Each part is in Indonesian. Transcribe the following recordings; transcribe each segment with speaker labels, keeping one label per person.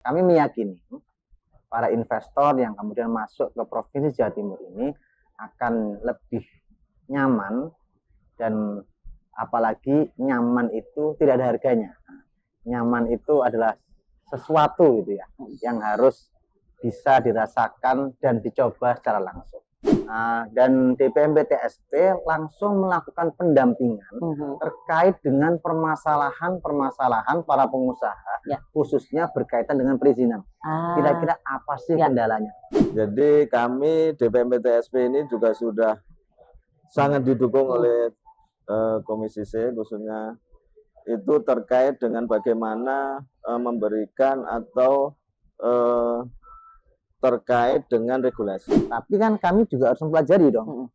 Speaker 1: Kami meyakini para investor yang kemudian masuk ke Provinsi Jawa Timur ini akan lebih nyaman, dan apalagi nyaman itu tidak ada harganya. Nyaman itu adalah sesuatu gitu ya, yang harus bisa dirasakan dan dicoba secara langsung. Dan DPMP TSP langsung melakukan pendampingan terkait dengan permasalahan para pengusaha, khususnya berkaitan dengan perizinan. Kira-kira apa sih kendalanya?
Speaker 2: Jadi kami DPMP TSP ini juga sudah sangat didukung oleh Komisi C, khususnya itu terkait dengan bagaimana memberikan atau terkait dengan regulasi.
Speaker 1: Tapi kan kami juga harus mempelajari dong.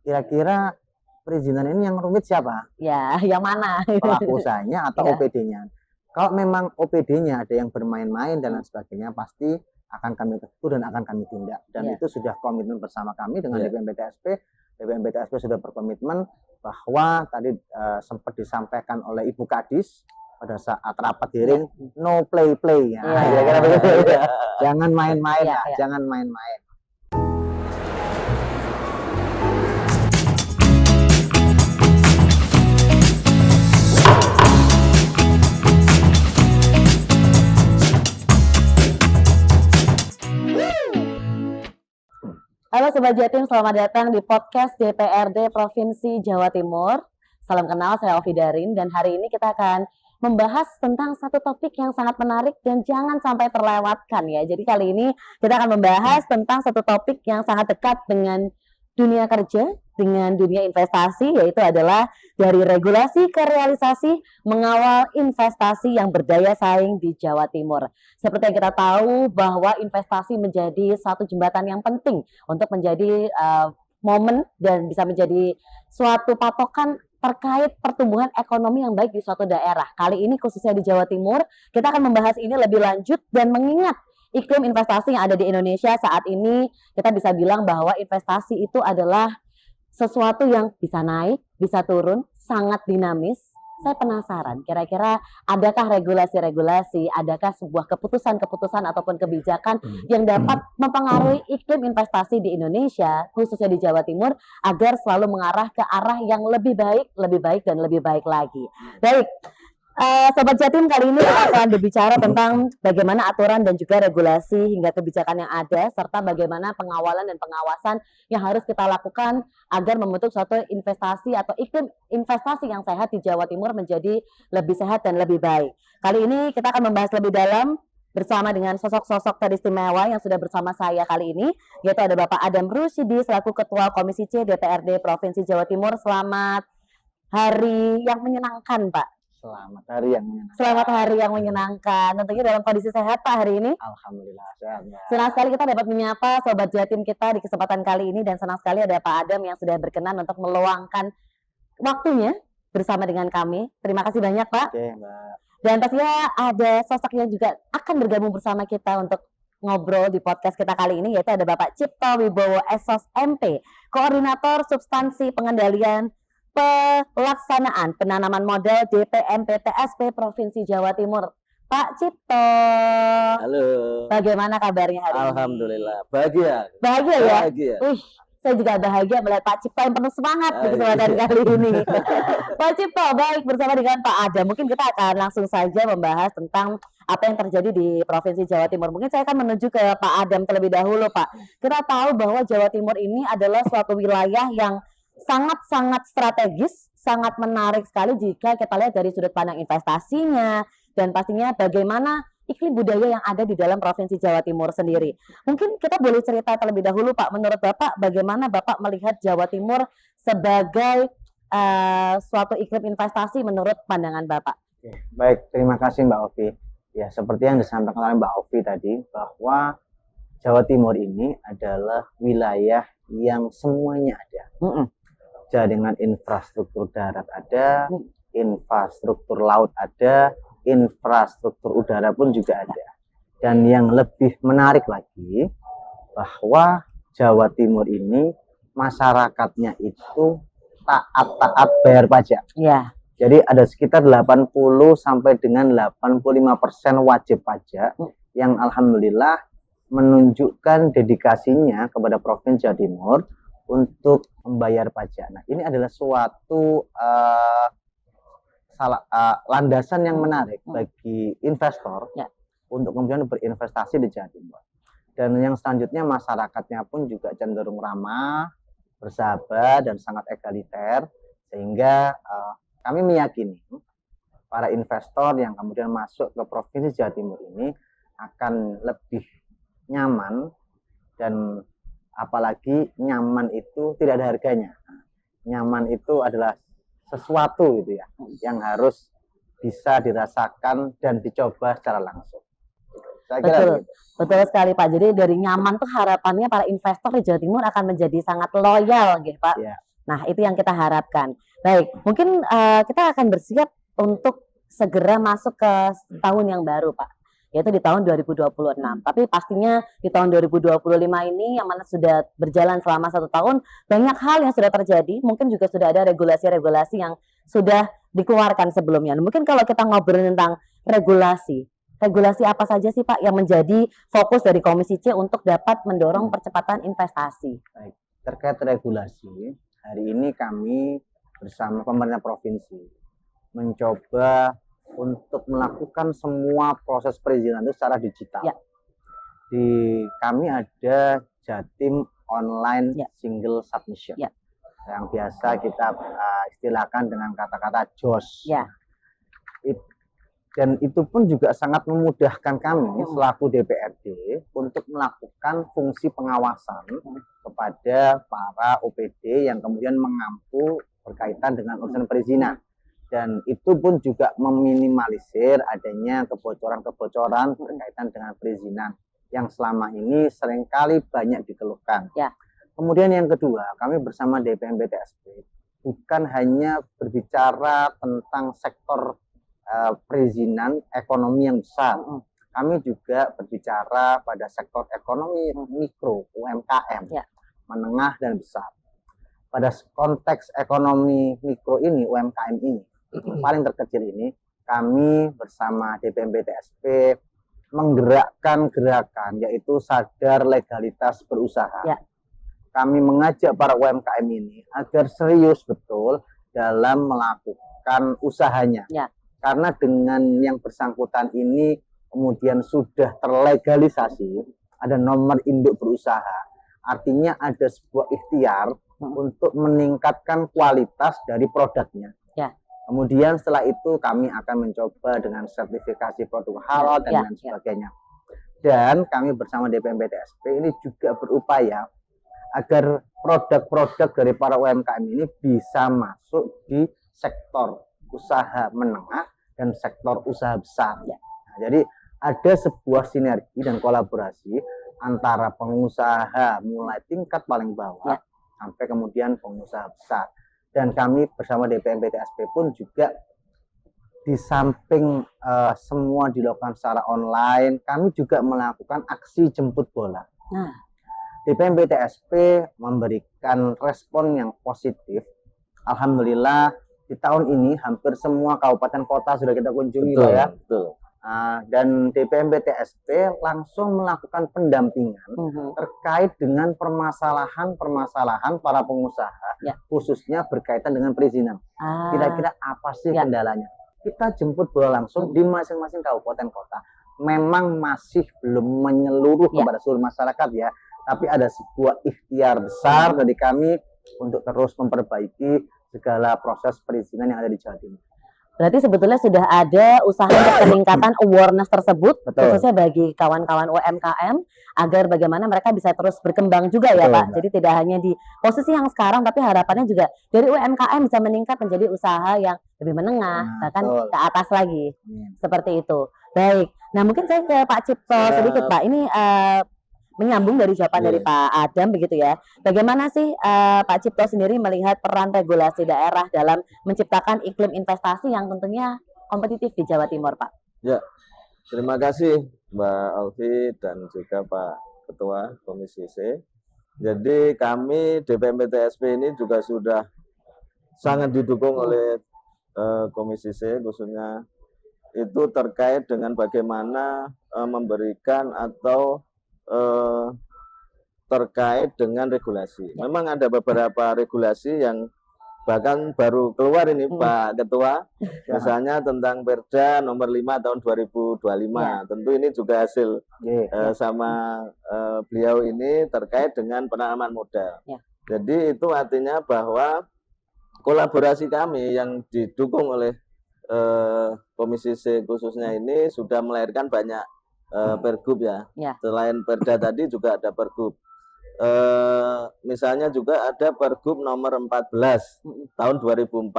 Speaker 1: Kira-kira perizinan ini yang rumit siapa?
Speaker 3: Ya, yang mana?
Speaker 1: Pelaku usahanya atau OPD-nya? Kalau memang OPD-nya ada yang bermain-main dan lain sebagainya, pasti akan kami tegur dan akan kami tindak. Dan itu sudah komitmen bersama kami dengan DPMP TSP. DPMP TSP sudah berkomitmen bahwa tadi sempat disampaikan oleh Ibu Kadis pada saat rapat hearing, no play-play ya. Kira-kira begitu ya. Jangan main-main ya, jangan main-main.
Speaker 3: Halo Sobat Jatim, selamat datang di podcast DPRD Provinsi Jawa Timur. Salam kenal, saya Ovi Darin, dan hari ini kita akan membahas tentang satu topik yang sangat menarik dan jangan sampai terlewatkan ya. Jadi kali ini kita akan membahas tentang satu topik yang sangat dekat dengan dunia kerja, dengan dunia investasi, yaitu adalah dari regulasi ke realisasi mengawal investasi yang berdaya saing di Jawa Timur. Seperti yang kita tahu bahwa investasi menjadi satu jembatan yang penting untuk menjadi momen dan bisa menjadi suatu patokan terkait pertumbuhan ekonomi yang baik di suatu daerah. Kali ini khususnya di Jawa Timur, kita akan membahas ini lebih lanjut dan mengingat iklim investasi yang ada di Indonesia saat ini. Kita bisa bilang bahwa investasi itu adalah sesuatu yang bisa naik, bisa turun, sangat dinamis. Saya penasaran, kira-kira adakah regulasi-regulasi, adakah sebuah keputusan-keputusan ataupun kebijakan yang dapat mempengaruhi iklim investasi di Indonesia, khususnya di Jawa Timur, agar selalu mengarah ke arah yang lebih baik, dan lebih baik lagi. Baik, Sobat Jatim, kali ini kita akan berbicara tentang bagaimana aturan dan juga regulasi hingga kebijakan yang ada, serta bagaimana pengawalan dan pengawasan yang harus kita lakukan agar membentuk suatu investasi atau iklim investasi yang sehat di Jawa Timur menjadi lebih sehat dan lebih baik. Kali ini kita akan membahas lebih dalam bersama dengan sosok-sosok teristimewa yang sudah bersama saya kali ini, yaitu ada Bapak Adam Rusyidi selaku Ketua Komisi C DPRD Provinsi Jawa Timur. Selamat hari yang menyenangkan, Pak.
Speaker 1: Selamat hari yang menyenangkan.
Speaker 3: Selamat hari yang menyenangkan. Tentunya dalam kondisi sehat Pak hari ini.
Speaker 1: Alhamdulillah sehat.
Speaker 3: Senang sekali kita dapat menyapa Sobat Jatim kita di kesempatan kali ini, dan senang sekali ada Pak Adam yang sudah berkenan untuk meluangkan waktunya bersama dengan kami. Terima kasih banyak Pak.
Speaker 1: Oke, Mbak.
Speaker 3: Dan pastinya ada sosok yang juga akan bergabung bersama kita untuk ngobrol di podcast kita kali ini, yaitu ada Bapak Cipto Wibowo SOS MP, Koordinator Substansi Pengendalian Pelaksanaan Penanaman Modal DPMP TSP Provinsi Jawa Timur. Pak Cipto.
Speaker 2: Halo.
Speaker 3: Bagaimana kabarnya hari ini?
Speaker 2: Alhamdulillah. Bahagia.
Speaker 3: Bahagia ya?
Speaker 2: Bahagia.
Speaker 3: Saya juga bahagia melihat Pak Cipto yang penuh semangat di kesempatan kali ini. Pak Cipto, baik, bersama dengan Pak Adam, mungkin kita akan langsung saja membahas tentang apa yang terjadi di Provinsi Jawa Timur. Mungkin saya akan menuju ke Pak Adam terlebih dahulu, Pak. Kita tahu bahwa Jawa Timur ini adalah suatu wilayah yang sangat-sangat strategis, sangat menarik sekali jika kita lihat dari sudut pandang investasinya, dan pastinya bagaimana iklim budaya yang ada di dalam Provinsi Jawa Timur sendiri. Mungkin kita boleh cerita terlebih dahulu Pak, menurut Bapak bagaimana Bapak melihat Jawa Timur sebagai suatu iklim investasi menurut pandangan Bapak?
Speaker 1: Baik, terima kasih Mbak Ovi. Ya, seperti yang disampaikan oleh Mbak Ovi tadi, bahwa Jawa Timur ini adalah wilayah yang semuanya ada. Jaringan infrastruktur darat ada, infrastruktur laut ada, infrastruktur udara pun juga ada. Dan yang lebih menarik lagi, bahwa Jawa Timur ini masyarakatnya itu taat-taat bayar pajak.
Speaker 3: Ya.
Speaker 1: Jadi ada sekitar 80 sampai dengan 85% wajib pajak yang alhamdulillah menunjukkan dedikasinya kepada Provinsi Jawa Timur untuk membayar pajak. Nah, ini adalah suatu landasan yang menarik bagi investor untuk kemudian berinvestasi di Jawa Timur. Dan yang selanjutnya masyarakatnya pun juga cenderung ramah, bersahabat, dan sangat egaliter, sehingga kami meyakini para investor yang kemudian masuk ke Provinsi Jawa Timur ini akan lebih nyaman, dan apalagi nyaman itu tidak ada harganya. Nyaman itu adalah sesuatu gitu ya, yang harus bisa dirasakan dan dicoba secara langsung. Saya kira begitu.
Speaker 3: Betul sekali Pak. Jadi dari nyaman tuh harapannya para investor di Jawa Timur akan menjadi sangat loyal gitu Pak.
Speaker 1: Ya.
Speaker 3: Nah itu yang kita harapkan. Baik, mungkin kita akan bersiap untuk segera masuk ke tahun yang baru Pak, yaitu di tahun 2026. Tapi pastinya di tahun 2025 ini yang mana sudah berjalan selama 1 tahun, banyak hal yang sudah terjadi. Mungkin juga sudah ada regulasi-regulasi yang sudah dikeluarkan sebelumnya. Mungkin kalau kita ngobrol tentang regulasi apa saja sih Pak yang menjadi fokus dari Komisi C untuk dapat mendorong percepatan investasi?
Speaker 1: Baik. Terkait regulasi, hari ini kami bersama pemerintah provinsi mencoba untuk melakukan semua proses perizinan itu secara digital.
Speaker 3: Ya.
Speaker 1: Di kami ada Jatim Online Single Submission, yang biasa kita istilahkan dengan kata-kata JOS.
Speaker 3: Ya.
Speaker 1: Dan itu pun juga sangat memudahkan kami selaku DPRD untuk melakukan fungsi pengawasan kepada para OPD yang kemudian mengampu berkaitan dengan urusan perizinan. Dan itu pun juga meminimalisir adanya kebocoran-kebocoran berkaitan dengan perizinan yang selama ini seringkali banyak dikeluhkan.
Speaker 3: Ya.
Speaker 1: Kemudian yang kedua, kami bersama DPMPTSP bukan hanya berbicara tentang sektor perizinan ekonomi yang besar. Kami juga berbicara pada sektor ekonomi mikro, UMKM, menengah dan besar. Pada konteks ekonomi mikro ini, UMKM ini, paling terkecil ini, kami bersama DPMPTSP menggerakkan gerakan yaitu sadar legalitas berusaha.
Speaker 3: Ya.
Speaker 1: Kami mengajak para UMKM ini agar serius betul dalam melakukan usahanya.
Speaker 3: Ya.
Speaker 1: Karena dengan yang bersangkutan ini kemudian sudah terlegalisasi, ada nomor induk berusaha, artinya ada sebuah ikhtiar untuk meningkatkan kualitas dari produknya.
Speaker 3: Ya.
Speaker 1: Kemudian setelah itu kami akan mencoba dengan sertifikasi produk halal dan lain sebagainya. Dan kami bersama DPMPTSP ini juga berupaya agar produk-produk dari para UMKM ini bisa masuk di sektor usaha menengah dan sektor usaha besar. Nah, jadi ada sebuah sinergi dan kolaborasi antara pengusaha mulai tingkat paling bawah sampai kemudian pengusaha besar. Dan kami bersama DPMPTSP pun juga di samping semua dilakukan secara online, kami juga melakukan aksi jemput bola. DPMPTSP memberikan respon yang positif. Alhamdulillah di tahun ini hampir semua kabupaten kota sudah kita kunjungi, Pak ya.
Speaker 2: Betul.
Speaker 1: Dan DPMPTSP langsung melakukan pendampingan terkait dengan permasalahan para pengusaha, khususnya berkaitan dengan perizinan. Kira-kira apa sih kendalanya? Kita jemput bola langsung di masing-masing kabupaten kota. Memang masih belum menyeluruh kepada seluruh masyarakat ya, tapi ada sebuah ikhtiar besar dari kami untuk terus memperbaiki segala proses perizinan yang ada di Jawa Timur.
Speaker 3: Berarti sebetulnya sudah ada usaha untuk peningkatan awareness tersebut, khususnya bagi kawan-kawan UMKM, agar bagaimana mereka bisa terus berkembang juga ya Pak. Jadi tidak hanya di posisi yang sekarang, tapi harapannya juga dari UMKM bisa meningkat menjadi usaha yang lebih menengah, bahkan ke atas lagi. Seperti itu. Baik, nah mungkin saya ke Pak Cipto sedikit Pak. Ini menyambung dari jawaban dari Pak Adam begitu ya. Bagaimana sih Pak Cipto sendiri melihat peran regulasi daerah dalam menciptakan iklim investasi yang tentunya kompetitif di Jawa Timur, Pak?
Speaker 2: Ya, terima kasih Mbak Alfi dan juga Pak Ketua Komisi C. Jadi kami DPMPTSP ini juga sudah sangat didukung oleh Komisi C, khususnya itu terkait dengan bagaimana memberikan atau terkait dengan regulasi. Memang ada beberapa regulasi yang bahkan baru keluar ini Pak Ketua, misalnya tentang Perda nomor 5 tahun 2025. Tentu ini juga hasil sama beliau ini terkait dengan penanaman modal. Jadi itu artinya bahwa kolaborasi kami yang didukung oleh Komisi C khususnya ini sudah melahirkan banyak pergub ya. Selain Perda tadi juga ada pergub. Misalnya juga ada Pergub nomor 14 tahun 2004.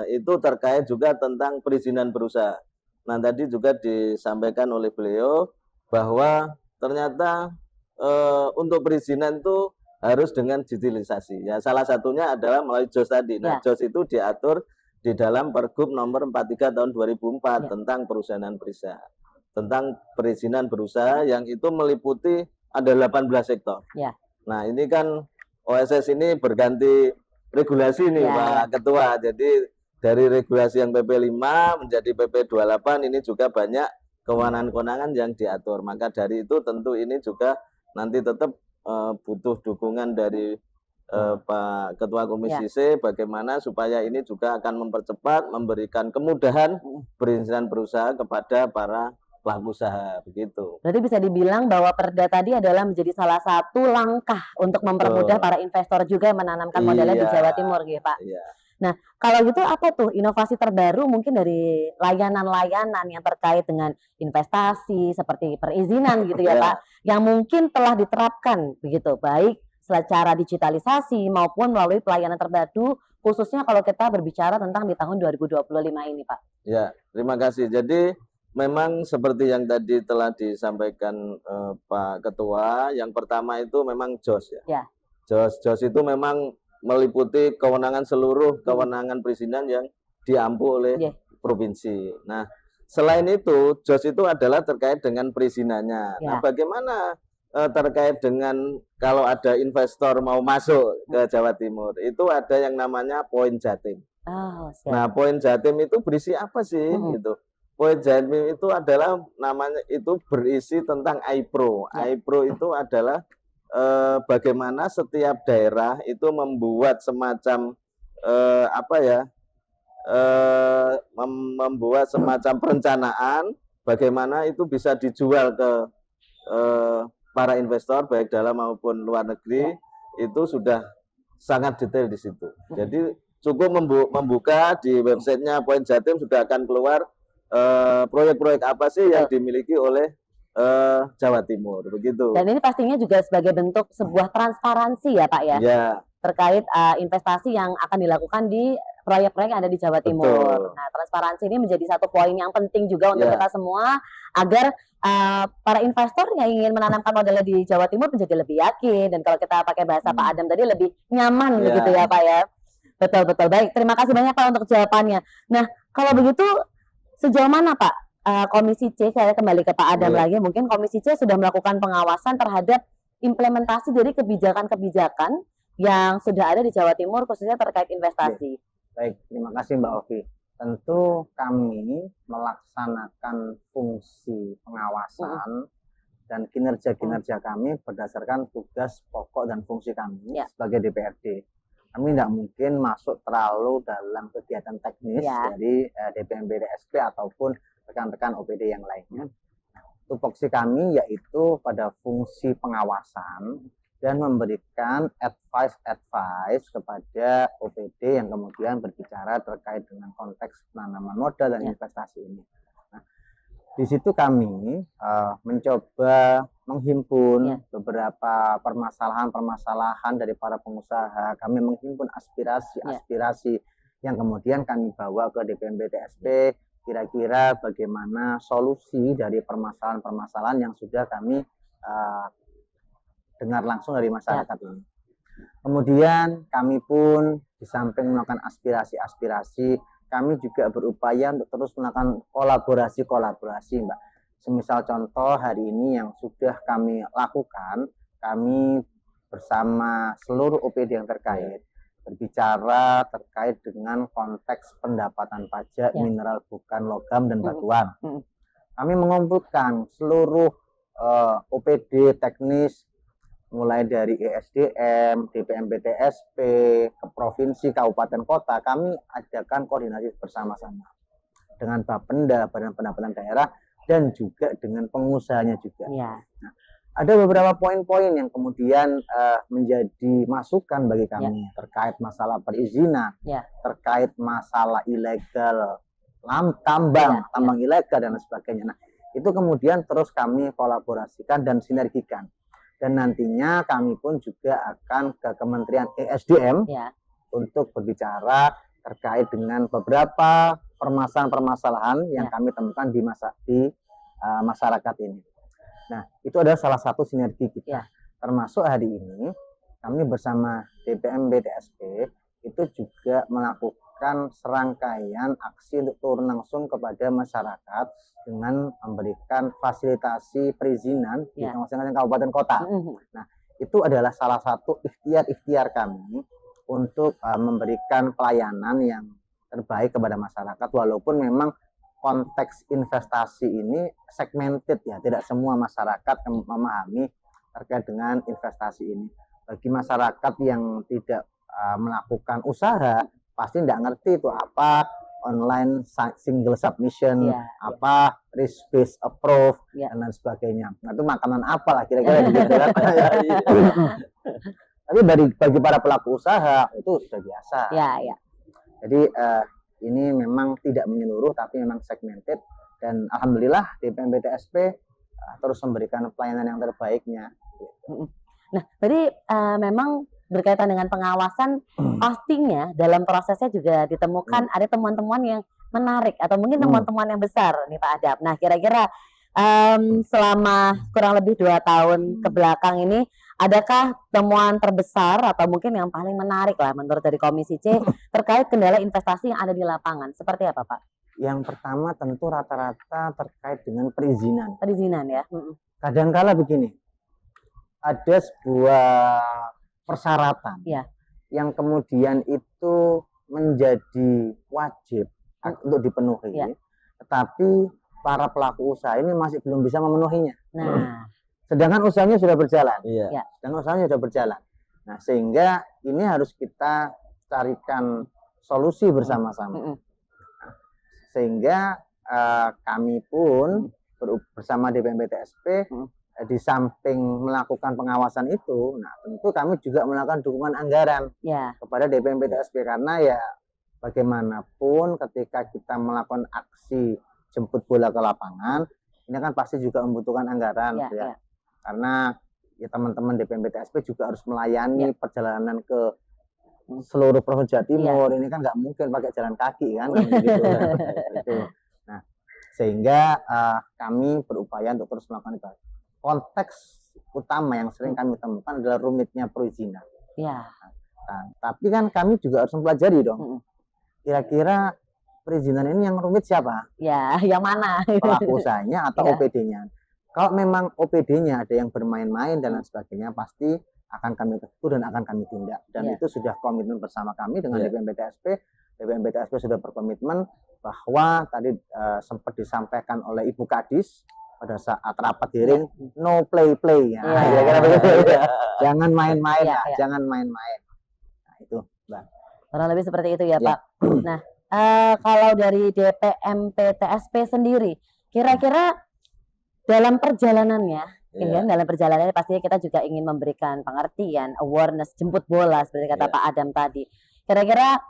Speaker 2: Itu terkait juga tentang perizinan berusaha. Nah, tadi juga disampaikan oleh beliau bahwa ternyata untuk perizinan itu harus dengan digitalisasi. Ya, salah satunya adalah melalui JOS tadi. Nah, JOS itu diatur di dalam Pergub nomor 43 tahun 2004 tentang perusahaan berusaha. Tentang perizinan berusaha yang itu meliputi ada 18 sektor. Nah, ini kan OSS ini berganti regulasi nih Pak Ketua. Jadi dari regulasi yang PP 5 menjadi PP 28 ini juga banyak kewenangan-kewenangan yang diatur. Maka dari itu tentu ini juga nanti tetap butuh dukungan dari Pak Ketua Komisi C bagaimana supaya ini juga akan mempercepat, memberikan kemudahan perizinan berusaha kepada para pelaku usaha begitu.
Speaker 3: Berarti bisa dibilang bahwa Perda tadi adalah menjadi salah satu langkah untuk mempermudah para investor juga yang menanamkan modalnya di Jawa Timur, gitu Pak. Nah, kalau gitu apa tuh inovasi terbaru mungkin dari layanan-layanan yang terkait dengan investasi seperti perizinan gitu ya Pak, yang mungkin telah diterapkan begitu, baik secara digitalisasi maupun melalui pelayanan terpadu, khususnya kalau kita berbicara tentang di tahun 2025 ini Pak.
Speaker 2: Ya, terima kasih. Jadi memang seperti yang tadi telah disampaikan Pak Ketua, yang pertama itu memang JOS ya. JOS itu memang meliputi kewenangan seluruh kewenangan perizinan yang diampu oleh provinsi. Nah, selain itu JOS itu adalah terkait dengan perizinannya. Nah, bagaimana terkait dengan kalau ada investor mau masuk ke Jawa Timur, itu ada yang namanya Poin Jatim. Nah, Poin Jatim itu berisi apa sih gitu? Poin Jatim itu adalah namanya itu berisi tentang iPro. iPro itu adalah bagaimana setiap daerah itu membuat semacam membuat semacam perencanaan bagaimana itu bisa dijual ke para investor baik dalam maupun luar negeri. Itu sudah sangat detail di situ. Jadi cukup membuka di websitenya Poin Jatim sudah akan keluar proyek-proyek apa sih yang dimiliki oleh Jawa Timur begitu.
Speaker 3: Dan ini pastinya juga sebagai bentuk sebuah transparansi ya Pak ya, terkait investasi yang akan dilakukan di proyek-proyek yang ada di Jawa Timur. Nah, transparansi ini menjadi satu poin yang penting juga untuk kita semua agar para investor yang ingin menanamkan modalnya di Jawa Timur menjadi lebih yakin, dan kalau kita pakai bahasa Pak Adam tadi lebih nyaman begitu ya Pak ya. Betul. Baik, terima kasih banyak Pak untuk jawabannya. Nah, kalau begitu sejauh mana Pak Komisi C, saya kembali ke Pak Adam lagi, mungkin Komisi C sudah melakukan pengawasan terhadap implementasi dari kebijakan-kebijakan yang sudah ada di Jawa Timur khususnya terkait investasi.
Speaker 1: Baik, terima kasih Mbak Ovi. Tentu kami melaksanakan fungsi pengawasan dan kinerja-kinerja kami berdasarkan tugas pokok dan fungsi kami sebagai DPRD. Kami tidak mungkin masuk terlalu dalam kegiatan teknis dari DPMB DSP ataupun rekan-rekan OPD yang lainnya. Tupoksi kami yaitu pada fungsi pengawasan dan memberikan advice kepada OPD yang kemudian berbicara terkait dengan konteks penanaman modal dan investasi ini. Nah, di situ kami mencoba menghimpun beberapa permasalahan dari para pengusaha. Kami menghimpun aspirasi yang kemudian kami bawa ke DPMB DSP. Kira-kira bagaimana solusi dari permasalahan-permasalahan yang sudah kami dengar langsung dari masyarakat ini. Kemudian kami pun di samping melakukan aspirasi, kami juga berupaya untuk terus melakukan kolaborasi Mbak. Semisal contoh hari ini yang sudah kami lakukan, kami bersama seluruh OPD yang terkait, berbicara terkait dengan konteks pendapatan pajak mineral bukan logam dan batuan. Kami mengumpulkan seluruh OPD teknis mulai dari ESDM, DPMPTSP, ke provinsi, kabupaten, kota. Kami adakan koordinasi bersama-sama dengan Bapenda, Badan Pendapatan Daerah, dan juga dengan pengusahanya juga. Nah, ada beberapa poin-poin yang kemudian menjadi masukan bagi kami terkait masalah perizinan, terkait masalah ilegal, tambang ilegal dan sebagainya. Nah, itu kemudian terus kami kolaborasikan dan sinergikan. Dan nantinya kami pun juga akan ke Kementerian ESDM untuk berbicara terkait dengan beberapa permasalahan-permasalahan yang kami temukan di masyarakat ini. Nah, itu adalah salah satu sinergi kita. Termasuk hari ini kami bersama DPMPTSP itu juga melakukan serangkaian aksi untuk turun langsung kepada masyarakat dengan memberikan fasilitasi perizinan di masing-masing kabupaten kota. Nah, itu adalah salah satu ikhtiar kami untuk memberikan pelayanan yang terbaik kepada masyarakat, walaupun memang konteks investasi ini segmented ya, tidak semua masyarakat yang memahami terkait dengan investasi ini. Bagi masyarakat yang tidak melakukan usaha, pasti tidak ngerti itu apa online single submission, apa risk based approach dan lain sebagainya. Nah, itu makanan apa lah kira-kira gitu kan. Tapi bagi para pelaku usaha itu sudah biasa. Jadi ini memang tidak menyeluruh, tapi memang segmented, dan alhamdulillah DPMPTSP terus memberikan pelayanan yang terbaiknya.
Speaker 3: Nah, tadi memang berkaitan dengan pengawasan, pastinya dalam prosesnya juga ditemukan ada temuan-temuan yang menarik atau mungkin temuan-temuan yang besar nih Pak Adap. Nah, kira-kira selama kurang lebih 2 tahun ke belakang ini, adakah temuan terbesar atau mungkin yang paling menarik lah menurut dari Komisi C terkait kendala investasi yang ada di lapangan? Seperti apa, Pak?
Speaker 1: Yang pertama tentu rata-rata terkait dengan perizinan.
Speaker 3: Perizinan ya.
Speaker 1: Kadangkala begini, ada sebuah persyaratan yang kemudian itu menjadi wajib untuk dipenuhi, tetapi para pelaku usaha ini masih belum bisa memenuhinya.
Speaker 3: Nah,
Speaker 1: sedangkan usahanya sudah berjalan. Sedangkan usahanya sudah berjalan. Nah, sehingga ini harus kita carikan solusi bersama-sama. Sehingga kami pun bersama DPMPTSP di samping melakukan pengawasan itu, nah tentu kami juga melakukan dukungan anggaran kepada DPMPTSP, karena ya bagaimanapun ketika kita melakukan aksi jemput bola ke lapangan, ini kan pasti juga membutuhkan anggaran, karena ya teman-teman DPMPTSP juga harus melayani perjalanan ke seluruh Provinsi Jawa Timur. Ini kan nggak mungkin pakai jalan kaki kan, gitu. Nah, sehingga kami berupaya untuk terus melakukan itu. Konteks utama yang sering kami temukan adalah rumitnya perizinan. Nah, tapi kan kami juga harus mempelajari dong. Kira-kira perizinan ini yang rumit siapa?
Speaker 3: Yang mana?
Speaker 1: Pelaku usahanya atau OPD-nya? Kalau memang OPD-nya ada yang bermain-main dan lain sebagainya, pasti akan kami tegur dan akan kami tindak. Dan itu sudah komitmen bersama kami dengan DPMPTSP. DPMPTSP sudah berkomitmen bahwa tadi sempat disampaikan oleh Ibu Kadis pada saat rapat hearing, no play-play. Jangan main-main, jangan main-main. Nah, itu, Mbak.
Speaker 3: Kurang lebih seperti itu ya, Pak. Nah, kalau dari DPMPTSP sendiri, kira-kira dalam perjalanannya, dalam perjalanannya pastinya kita juga ingin memberikan pengertian, awareness, jemput bola seperti kata Pak Adam tadi. Kira-kira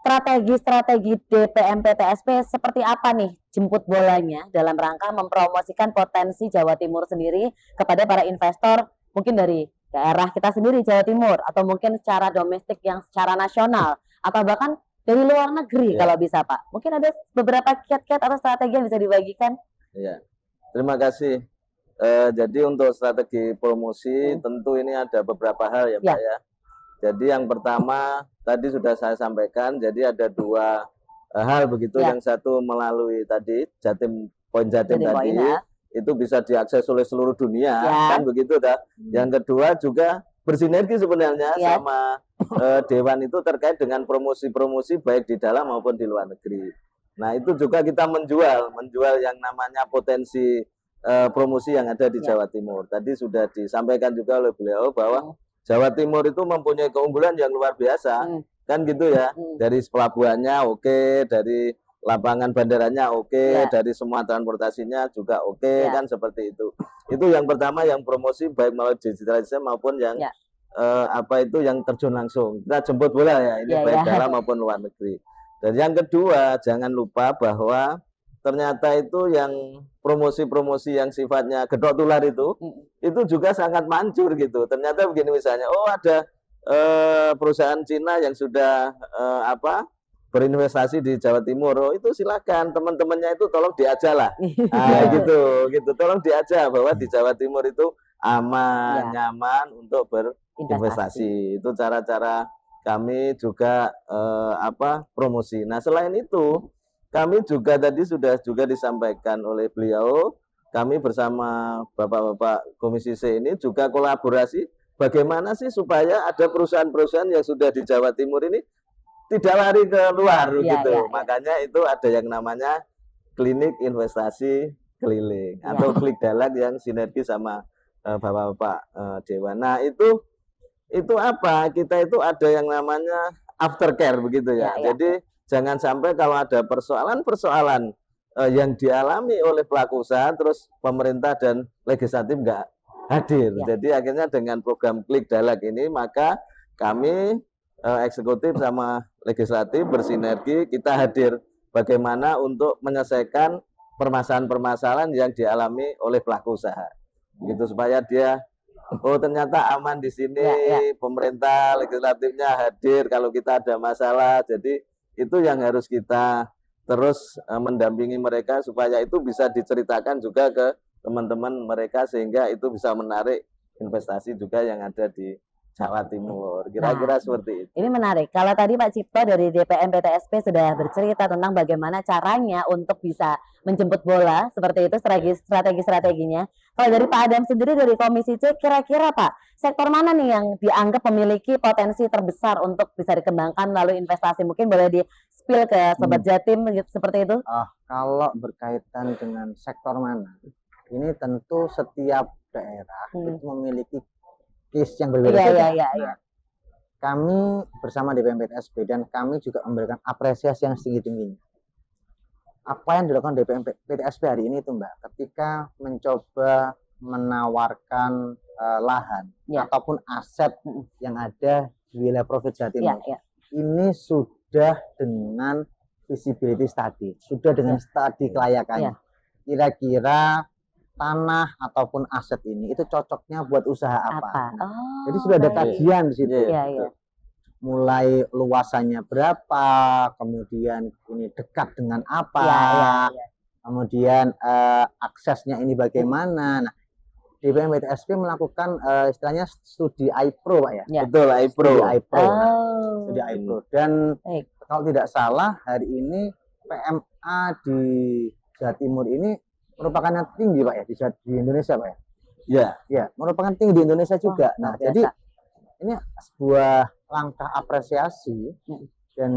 Speaker 3: strategi DPMPTSP seperti apa nih jemput bolanya dalam rangka mempromosikan potensi Jawa Timur sendiri kepada para investor, mungkin dari daerah kita sendiri Jawa Timur, atau mungkin secara domestik yang secara nasional, atau bahkan dari luar negeri kalau bisa Pak. Mungkin ada beberapa kiat-kiat atau strategi yang bisa dibagikan?
Speaker 2: Terima kasih. Jadi untuk strategi promosi tentu ini ada beberapa hal ya Pak ya. Jadi yang pertama tadi sudah saya sampaikan, jadi ada 2 hal begitu. Yang satu melalui tadi Jatim tadi itu bisa diakses oleh seluruh dunia kan begitu dah. Yang kedua juga bersinergi sebenarnya
Speaker 3: Ya.
Speaker 2: sama Dewan itu terkait dengan promosi-promosi baik di dalam maupun di luar negeri. Nah, itu juga kita menjual yang namanya potensi promosi yang ada di
Speaker 3: Ya.
Speaker 2: Jawa Timur. Tadi sudah disampaikan juga oleh beliau bahwa Jawa Timur itu mempunyai keunggulan yang luar biasa, kan gitu ya. Dari pelabuhannya oke, dari lapangan bandaranya oke,
Speaker 3: Ya.
Speaker 2: dari semua transportasinya juga oke,
Speaker 3: Ya.
Speaker 2: kan seperti itu. Itu yang pertama, yang promosi baik melalui digitalisasi maupun yang
Speaker 3: Ya.
Speaker 2: apa itu yang terjun langsung. Kita jemput bola ya, ini
Speaker 3: Ya,
Speaker 2: baik
Speaker 3: ya.
Speaker 2: dalam maupun luar negeri. Dan yang kedua, jangan lupa bahwa ternyata itu yang promosi-promosi yang sifatnya gedok tular itu juga sangat manjur gitu. Ternyata begini misalnya, oh ada perusahaan Cina yang sudah berinvestasi di Jawa Timur, oh itu silakan teman-temannya itu tolong diajak lah, gitu, tolong diajak bahwa di Jawa Timur itu aman, nyaman untuk berinvestasi. Itu cara-cara kami juga promosi. Nah, selain itu kami juga tadi sudah juga disampaikan oleh beliau, kami bersama Bapak-bapak Komisi C ini juga kolaborasi bagaimana sih supaya ada perusahaan-perusahaan yang sudah di Jawa Timur ini tidak lari ke luar gitu. Makanya itu ada yang namanya klinik investasi keliling atau klik dalang yang sinergi sama Bapak-bapak Dewan. Nah, itu apa? Kita itu ada yang namanya aftercare begitu ya. Jadi jangan sampai kalau ada persoalan-persoalan yang dialami oleh pelaku usaha terus pemerintah dan legislatif nggak hadir. Jadi akhirnya dengan program klik dalang ini maka kami eksekutif sama legislatif bersinergi, kita hadir bagaimana untuk menyelesaikan permasalahan-permasalahan yang dialami oleh pelaku usaha. Gitu supaya dia ternyata aman di sini, pemerintah legislatifnya hadir kalau kita ada masalah. Jadi itu yang harus kita terus mendampingi mereka supaya itu bisa diceritakan juga ke teman-teman mereka sehingga itu bisa menarik investasi juga yang ada di Jawa Timur. Kira-kira seperti itu.
Speaker 3: Ini menarik. Kalau tadi Pak Cipto dari DPM PTSP sudah bercerita tentang bagaimana caranya untuk bisa menjemput bola, seperti itu strategi-strateginya. Kalau dari Pak Adam sendiri dari Komisi C, kira-kira Pak, sektor mana nih yang dianggap memiliki potensi terbesar untuk bisa dikembangkan melalui investasi? Mungkin boleh di-spill ke Sobat Jatim seperti itu?
Speaker 1: Kalau berkaitan dengan sektor mana, ini tentu setiap daerah itu memiliki case yang berbeda-beda. Kami bersama DPM PTSP dan kami juga memberikan apresiasi yang setinggi-tingginya. Apa yang dilakukan DPM PTSP hari ini itu Mbak, ketika mencoba menawarkan lahan ataupun aset yang ada di wilayah Provinsi Jawa Timur, ini sudah dengan feasibility study, sudah dengan studi kelayakannya. Kira-kira tanah ataupun aset ini itu cocoknya buat usaha apa. Jadi sudah ada kajian di situ. Mulai luasannya berapa, kemudian ini dekat dengan apa, kemudian aksesnya ini bagaimana. Nah, DPM PTSP melakukan istilahnya studi iPro, Pak ya.
Speaker 2: Betul, iPro.
Speaker 1: Studi iPro. Dan kalau tidak salah hari ini PMA di Jawa Timur ini merupakan yang tinggi Pak ya di Indonesia Pak ya. Ya, merupakan tinggi di Indonesia juga. Nah, jadi ini sebuah langkah apresiasi dan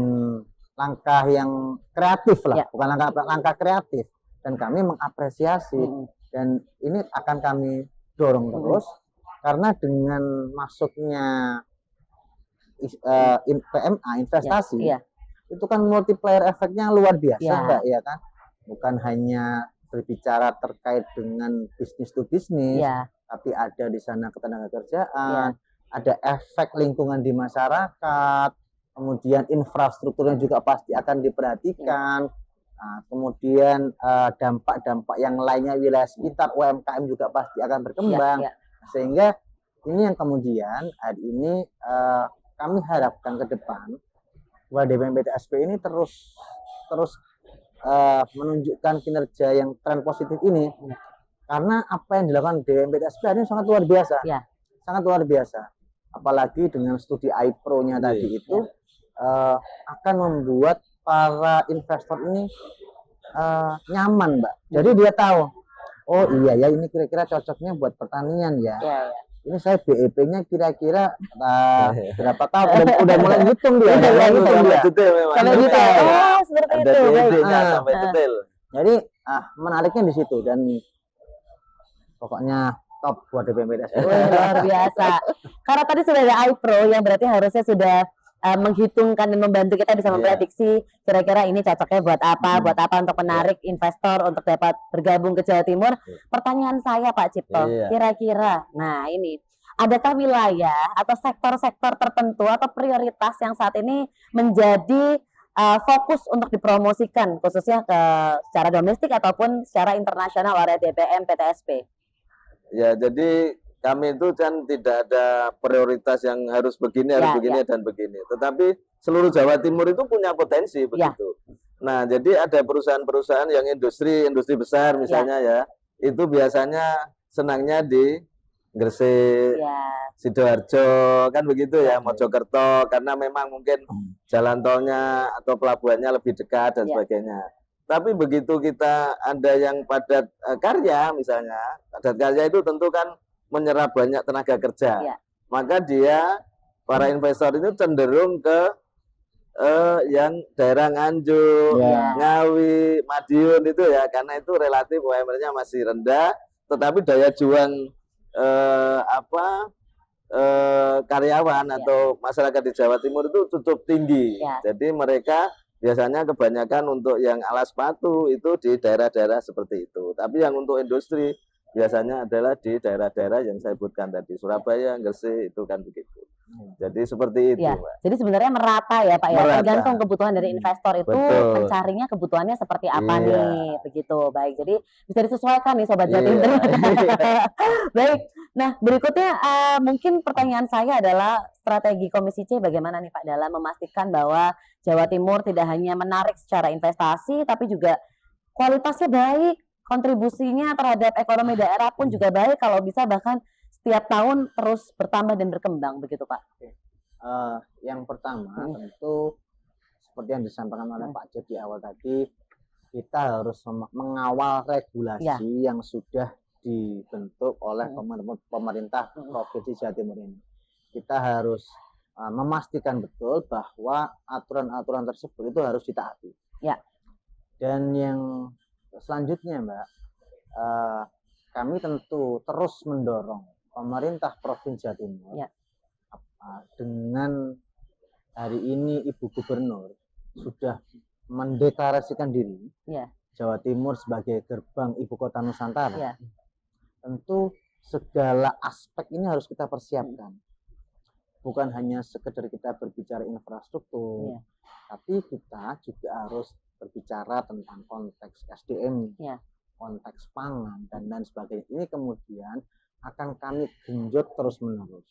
Speaker 1: langkah yang kreatif lah, bukan langkah kreatif. Dan kami mengapresiasi dan ini akan kami dorong terus karena dengan masuknya PMA investasi itu kan multiplier efeknya luar biasa Mbak ya kan. Bukan hanya berbicara terkait dengan bisnis to bisnis, tapi ada di sana ketenagakerjaan, ada efek lingkungan di masyarakat, kemudian infrastrukturnya juga pasti akan diperhatikan, kemudian dampak-dampak yang lainnya wilayah sekitar UMKM juga pasti akan berkembang, sehingga ini yang kemudian hari ini kami harapkan ke depan bahwa DPM PTSP ini terus menunjukkan kinerja yang tren positif ini karena apa yang dilakukan DPM PTSP ini sangat luar biasa, sangat luar biasa. Apalagi dengan studi iPro-nya tadi itu akan membuat para investor ini nyaman, Mbak. Jadi dia tahu, oh iya ya ini kira-kira cocoknya buat pertanian ya. ini saya BEP-nya kira-kira berapa tahun, udah mulai ngitung dia,
Speaker 2: detail memang.
Speaker 3: Sampai detail. Oh, seperti
Speaker 2: Ada
Speaker 3: itu. Baik.
Speaker 2: BEP-nya sampai detail.
Speaker 1: Jadi menariknya di situ, dan pokoknya top buat DPMPTSP.
Speaker 3: Luar biasa. Karena tadi sudah ada iPro yang berarti harusnya sudah menghitungkan dan membantu kita bisa memprediksi kira-kira ini cocoknya buat apa untuk menarik investor untuk dapat bergabung ke Jawa Timur. Pertanyaan saya Pak Cipto, kira-kira, nah ini adakah wilayah atau sektor-sektor tertentu atau prioritas yang saat ini menjadi fokus untuk dipromosikan khususnya ke secara domestik ataupun secara internasional oleh DPM PTSP?
Speaker 2: Ya, jadi kami itu kan tidak ada prioritas yang harus begini, harus begini dan begini. Tetapi seluruh Jawa Timur itu punya potensi begitu. Nah, jadi ada perusahaan-perusahaan yang industri besar misalnya ya, itu biasanya senangnya di Gresik, Sidoarjo, kan begitu ya, Mojokerto, karena memang mungkin jalan tolnya atau pelabuhannya lebih dekat dan sebagainya. Tapi begitu kita ada yang padat karya misalnya, padat karya itu tentu kan menyerap banyak tenaga kerja, maka para investor itu cenderung ke yang daerah Nganjuk, Ngawi, Madiun itu ya, karena itu relatif UMR-nya masih rendah, tetapi daya juang karyawan atau masyarakat di Jawa Timur itu cukup tinggi. Jadi mereka biasanya kebanyakan untuk yang alas sepatu itu di daerah-daerah seperti itu. Tapi yang untuk industri biasanya adalah di daerah-daerah yang saya sebutkan tadi, Surabaya, Gresik, itu kan begitu. Jadi seperti itu, Pak.
Speaker 3: Jadi sebenarnya merata ya Pak ya, tergantung kebutuhan dari investor itu.
Speaker 2: Betul.
Speaker 3: Mencarinya kebutuhannya seperti apa nih, begitu. Baik, jadi bisa disesuaikan nih Sobat Jawa Timur. Baik, nah berikutnya mungkin pertanyaan saya adalah strategi Komisi C bagaimana nih Pak dalam memastikan bahwa Jawa Timur tidak hanya menarik secara investasi, tapi juga kualitasnya baik, kontribusinya terhadap ekonomi daerah pun juga baik, kalau bisa bahkan setiap tahun terus bertambah dan berkembang, begitu Pak.
Speaker 1: Yang pertama tentu seperti yang disampaikan oleh Pak Cip di awal tadi, kita harus mengawal regulasi yang sudah dibentuk oleh pemerintah Provinsi Jawa Timur ini. Kita harus memastikan betul bahwa aturan-aturan tersebut itu harus ditaati. Dan yang selanjutnya, Mbak, kami tentu terus mendorong pemerintah Provinsi Jawa Timur dengan hari ini Ibu Gubernur sudah mendeklarasikan diri Jawa Timur sebagai gerbang Ibu Kota Nusantara. Tentu segala aspek ini harus kita persiapkan. Bukan hanya sekedar kita berbicara infrastruktur, tapi kita juga harus berbicara tentang konteks SDM, konteks pangan, dan lain sebagainya. Ini kemudian akan kami genjot terus-menerus.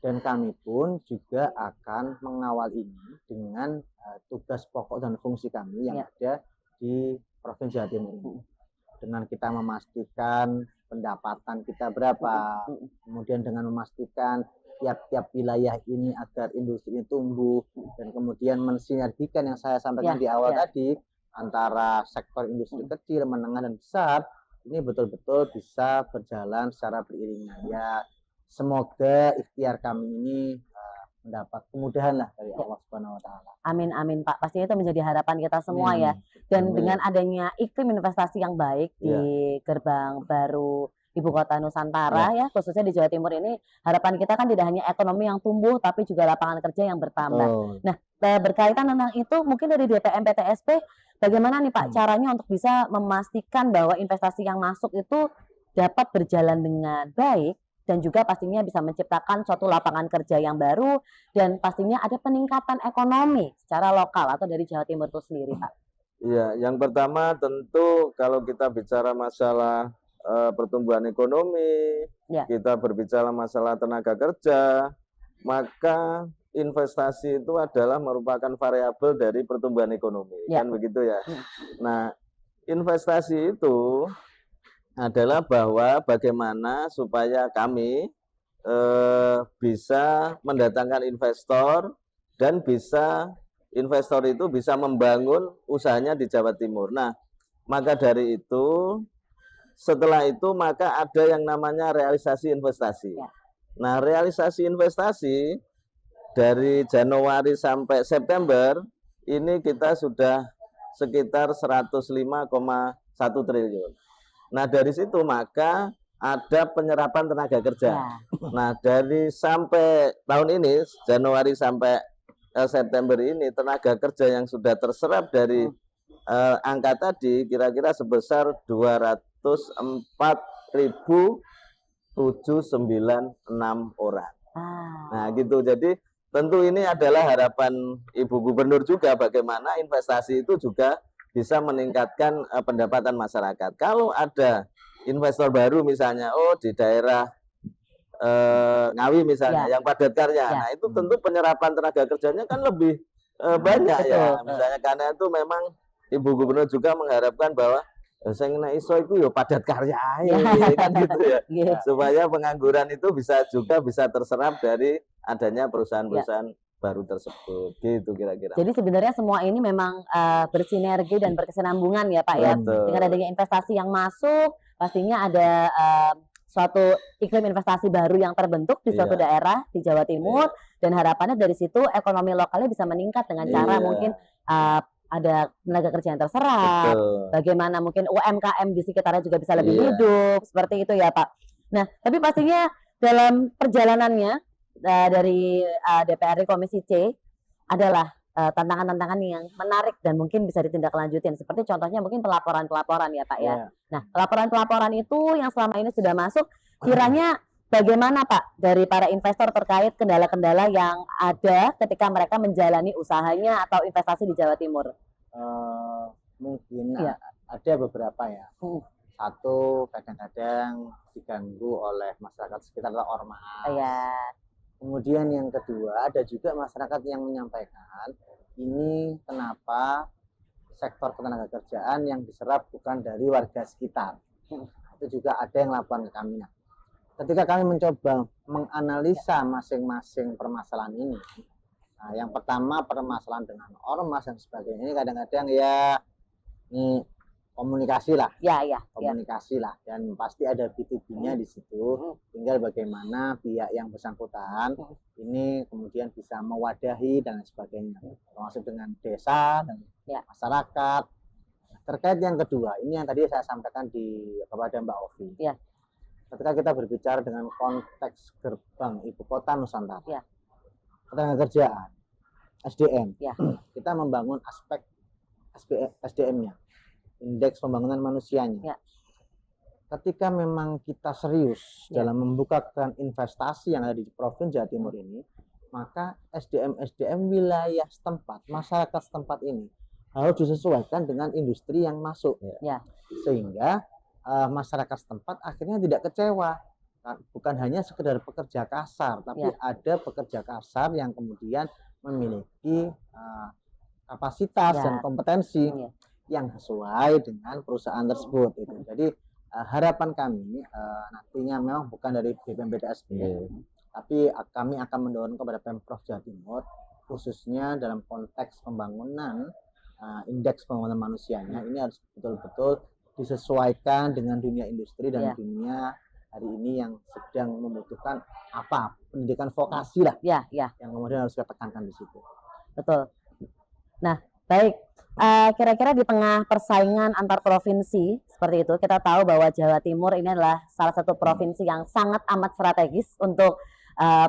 Speaker 1: Dan kami pun juga akan mengawal ini dengan tugas pokok dan fungsi kami yang ada di Provinsi Jawa Timur ini. Dengan kita memastikan pendapatan kita berapa, kemudian dengan memastikan tiap-tiap wilayah ini agar industri ini tumbuh, dan kemudian mensinergikan yang saya sampaikan di awal tadi antara sektor industri kecil, menengah, dan besar, ini betul-betul bisa berjalan secara beriringan. Ya, semoga ikhtiar kami ini mendapat kemudahan lah dari Allah Subhanahu wa taala.
Speaker 3: Amin amin Pak. Pastinya itu menjadi harapan kita semua ya. Dan dengan adanya iklim investasi yang baik di gerbang baru Ibu Kota Nusantara ya, khususnya di Jawa Timur ini, harapan kita kan tidak hanya ekonomi yang tumbuh, tapi juga lapangan kerja yang bertambah. Nah, berkaitan tentang itu, mungkin dari DPM PTSP, bagaimana nih Pak caranya untuk bisa memastikan bahwa investasi yang masuk itu dapat berjalan dengan baik, dan juga pastinya bisa menciptakan suatu lapangan kerja yang baru, dan pastinya ada peningkatan ekonomi secara lokal atau dari Jawa Timur itu sendiri, Pak?
Speaker 2: Iya, yang pertama tentu kalau kita bicara masalah pertumbuhan ekonomi, kita berbicara masalah tenaga kerja, maka investasi itu adalah merupakan variabel dari pertumbuhan ekonomi, kan begitu ya. Nah, investasi itu adalah bahwa bagaimana supaya kami bisa mendatangkan investor, dan investor itu bisa membangun usahanya di Jawa Timur. Nah, maka dari itu setelah itu maka ada yang namanya realisasi investasi.
Speaker 3: Ya.
Speaker 2: Nah, realisasi investasi dari Januari sampai September ini kita sudah sekitar 105,1 triliun. Nah, dari situ maka ada penyerapan tenaga kerja.
Speaker 3: Ya.
Speaker 2: Nah, dari sampai tahun ini Januari sampai September ini tenaga kerja yang sudah terserap dari angka tadi kira-kira sebesar 204.796 orang. Nah, gitu. Jadi tentu ini adalah harapan Ibu Gubernur juga bagaimana investasi itu juga bisa meningkatkan pendapatan masyarakat. Kalau ada investor baru misalnya, di daerah Ngawi misalnya, yang padat karya, nah itu tentu penyerapan tenaga kerjanya kan lebih banyak ya. Misalnya karena itu memang Ibu Gubernur juga mengharapkan bahwa saya kena iso itu ya padat karya kan gitu ya. Supaya pengangguran itu bisa terserap dari adanya perusahaan-perusahaan baru tersebut, gitu kira-kira.
Speaker 3: Jadi sebenarnya semua ini memang bersinergi dan berkesinambungan ya Pak ya. Dengan adanya investasi yang masuk, pastinya ada suatu iklim investasi baru yang terbentuk di suatu daerah di Jawa Timur, dan harapannya dari situ ekonomi lokalnya bisa meningkat dengan cara mungkin ada tenaga kerja yang terserap, bagaimana mungkin UMKM di sekitarnya juga bisa lebih hidup, seperti itu ya Pak. Nah, tapi pastinya dalam perjalanannya dari DPRD Komisi C adalah tantangan-tantangan yang menarik dan mungkin bisa ditindaklanjutin. Seperti contohnya mungkin pelaporan-pelaporan ya Pak ya. Nah, pelaporan-pelaporan itu yang selama ini sudah masuk, kiranya bagaimana Pak dari para investor terkait kendala-kendala yang ada ketika mereka menjalani usahanya atau investasi di Jawa Timur?
Speaker 1: Mungkin ada beberapa ya. Satu, kadang-kadang diganggu oleh masyarakat sekitar atau ormas. Kemudian yang kedua, ada juga masyarakat yang menyampaikan, ini kenapa sektor ketenagakerjaan yang diserap bukan dari warga sekitar. Itu juga ada yang laporan ke kami. Nah, ketika kami mencoba menganalisa masing-masing permasalahan ini, nah, yang pertama permasalahan dengan ormas dan sebagainya, ini kadang-kadang ini komunikasi lah, komunikasi lah, dan pasti ada B2B-nya di situ. Tinggal bagaimana pihak yang bersangkutan ini kemudian bisa mewadahi dan sebagainya, termasuk dengan desa dan masyarakat. Terkait yang kedua, ini yang tadi saya sampaikan kepada Mbak Ovi. Ketika kita berbicara dengan konteks gerbang ibu kota Nusantara, ketenagakerjaan, SDM, kita membangun aspek SDM-nya, indeks pembangunan manusianya. Ketika memang kita serius dalam membukakan investasi yang ada di Provinsi Jawa Timur ini, maka SDM wilayah setempat, masyarakat setempat ini harus disesuaikan dengan industri yang masuk, sehingga masyarakat setempat akhirnya tidak kecewa. Bukan hanya sekedar pekerja kasar, tapi ada pekerja kasar yang kemudian memiliki kapasitas dan kompetensi yang sesuai dengan perusahaan tersebut. Jadi harapan kami nantinya memang bukan dari BPMPTSB, tapi kami akan mendorong kepada Pemprov Jawa Timur, khususnya dalam konteks pembangunan indeks pembangunan manusianya ini harus betul-betul disesuaikan dengan dunia industri dan dunia hari ini yang sedang membutuhkan pendidikan vokasi lah, yang kemudian harus kita tekankan di situ.
Speaker 3: Betul. Nah, baik. Kira-kira di tengah persaingan antar provinsi seperti itu, kita tahu bahwa Jawa Timur ini adalah salah satu provinsi yang sangat amat strategis untuk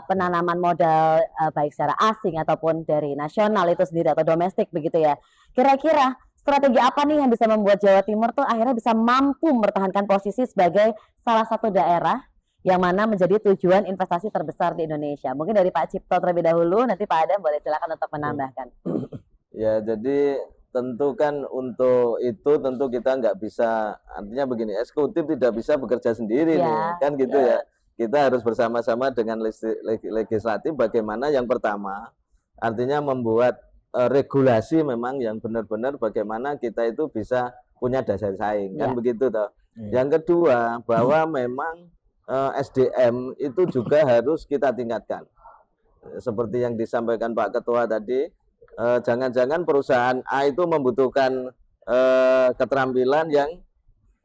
Speaker 3: penanaman modal baik secara asing ataupun dari nasional itu sendiri atau domestik begitu ya. Kira-kira strategi apa nih yang bisa membuat Jawa Timur tuh akhirnya bisa mampu mempertahankan posisi sebagai salah satu daerah yang mana menjadi tujuan investasi terbesar di Indonesia? Mungkin dari Pak Cipto terlebih dahulu, nanti Pak Adam boleh silakan untuk menambahkan.
Speaker 2: Ya, jadi tentu kan untuk itu tentu kita nggak bisa, artinya begini, eksekutif tidak bisa bekerja sendiri nih, kan gitu ya. Kita harus bersama-sama dengan legislatif bagaimana yang pertama, artinya membuat regulasi memang yang benar-benar bagaimana kita itu bisa punya dasar saing, kan begitu toh. Yang kedua, bahwa memang SDM itu juga harus kita tingkatkan. Seperti yang disampaikan Pak Ketua tadi, jangan-jangan perusahaan A itu membutuhkan keterampilan yang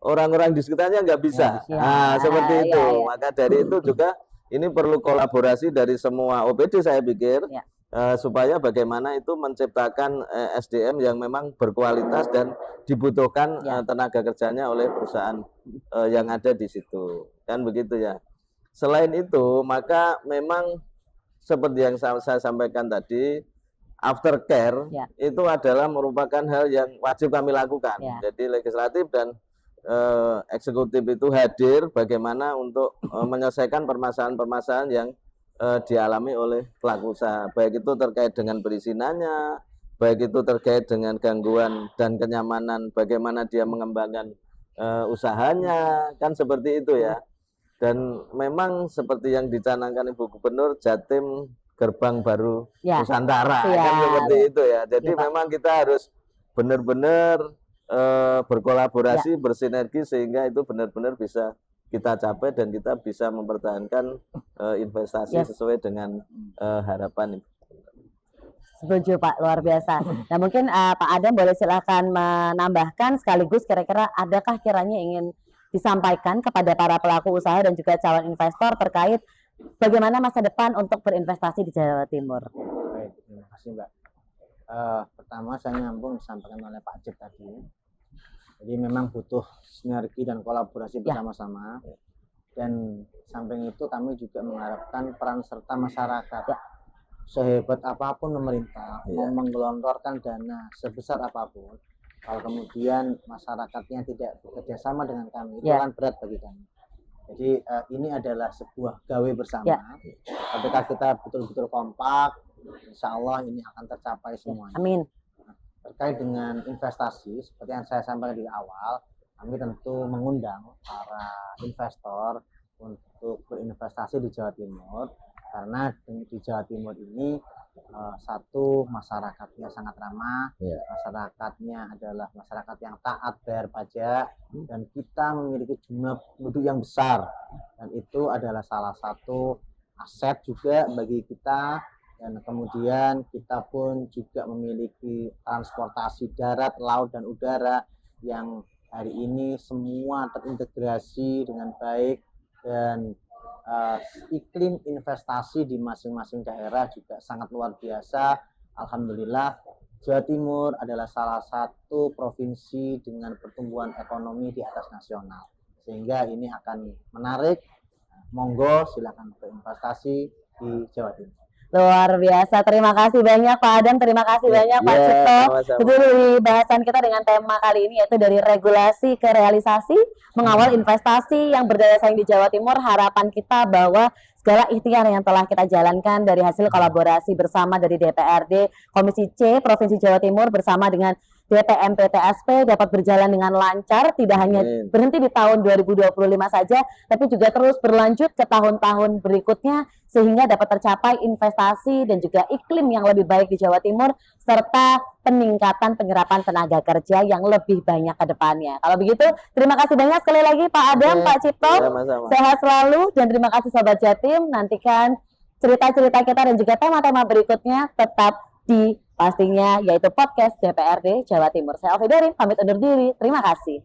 Speaker 2: orang-orang di sekitarnya nggak bisa.
Speaker 3: Ya,
Speaker 2: Nah, seperti itu.
Speaker 3: ya.
Speaker 2: Maka dari itu juga ini perlu kolaborasi dari semua OPD saya pikir,
Speaker 3: Ya.
Speaker 2: supaya bagaimana itu menciptakan SDM yang memang berkualitas dan dibutuhkan tenaga kerjanya oleh perusahaan yang ada di situ. Kan begitu ya. Selain itu, maka memang seperti yang saya sampaikan tadi, aftercare itu adalah merupakan hal yang wajib kami lakukan. Jadi legislatif dan eksekutif itu hadir bagaimana untuk menyelesaikan permasalahan-permasalahan yang dialami oleh pelaku usaha, baik itu terkait dengan perizinannya, baik itu terkait dengan gangguan dan kenyamanan bagaimana dia mengembangkan usahanya, kan seperti itu ya. Dan memang seperti yang dicanangkan Ibu Gubernur, Jatim gerbang baru Nusantara, kan seperti itu ya. Jadi memang kita harus benar-benar berkolaborasi, bersinergi sehingga itu benar-benar bisa kita capai dan kita bisa mempertahankan investasi sesuai dengan harapan.
Speaker 3: Setuju Pak, luar biasa. Nah mungkin Pak Adam boleh silakan menambahkan sekaligus kira-kira adakah kiranya ingin disampaikan kepada para pelaku usaha dan juga calon investor terkait bagaimana masa depan untuk berinvestasi di Jawa Timur.
Speaker 1: Baik, terima kasih Mbak. Pertama saya nyambung disampaikan oleh Pak Cip tadi. Jadi memang butuh sinergi dan kolaborasi bersama-sama. Dan samping itu kami juga mengharapkan peran serta masyarakat. Sehebat apapun pemerintah mau menggelontorkan dana sebesar apapun, kalau kemudian masyarakatnya tidak bekerja sama dengan kami, itu kan berat bagi kami. Jadi ini adalah sebuah gawe bersama. Ketika kita betul-betul kompak, insya Allah ini akan tercapai semuanya.
Speaker 3: Amin.
Speaker 1: Terkait dengan investasi, seperti yang saya sampaikan di awal, kami tentu mengundang para investor untuk berinvestasi di Jawa Timur, karena di Jawa Timur ini satu, masyarakatnya sangat ramah, masyarakatnya adalah masyarakat yang taat bayar pajak, dan kita memiliki jumlah penduduk yang besar, dan itu adalah salah satu aset juga bagi kita. Dan kemudian kita pun juga memiliki transportasi darat, laut, dan udara yang hari ini semua terintegrasi dengan baik, dan iklim investasi di masing-masing daerah juga sangat luar biasa. Alhamdulillah, Jawa Timur adalah salah satu provinsi dengan pertumbuhan ekonomi di atas nasional, sehingga ini akan menarik. Monggo silakan berinvestasi di Jawa Timur.
Speaker 3: Luar biasa, terima kasih banyak Pak Adam, terima kasih banyak Pak Cipto. Itu dari bahasan kita dengan tema kali ini, yaitu dari regulasi ke realisasi, mengawal investasi yang berdaya saing di Jawa Timur. Harapan kita bahwa segala ikhtiar yang telah kita jalankan dari hasil kolaborasi bersama dari DPRD, Komisi C, Provinsi Jawa Timur bersama dengan DPM PTSP dapat berjalan dengan lancar, tidak hanya berhenti di tahun 2025 saja, tapi juga terus berlanjut ke tahun-tahun berikutnya, sehingga dapat tercapai investasi dan juga iklim yang lebih baik di Jawa Timur, serta peningkatan penyerapan tenaga kerja yang lebih banyak ke depannya. Kalau begitu, terima kasih banyak sekali lagi Pak Adam, Pak Cipto, sehat selalu, dan terima kasih Sobat Jatim. Nantikan cerita-cerita kita dan juga tema-tema berikutnya tetap di pastinya yaitu podcast DPRD Jawa Timur. Saya Alfi Darin, pamit undur diri. Terima kasih.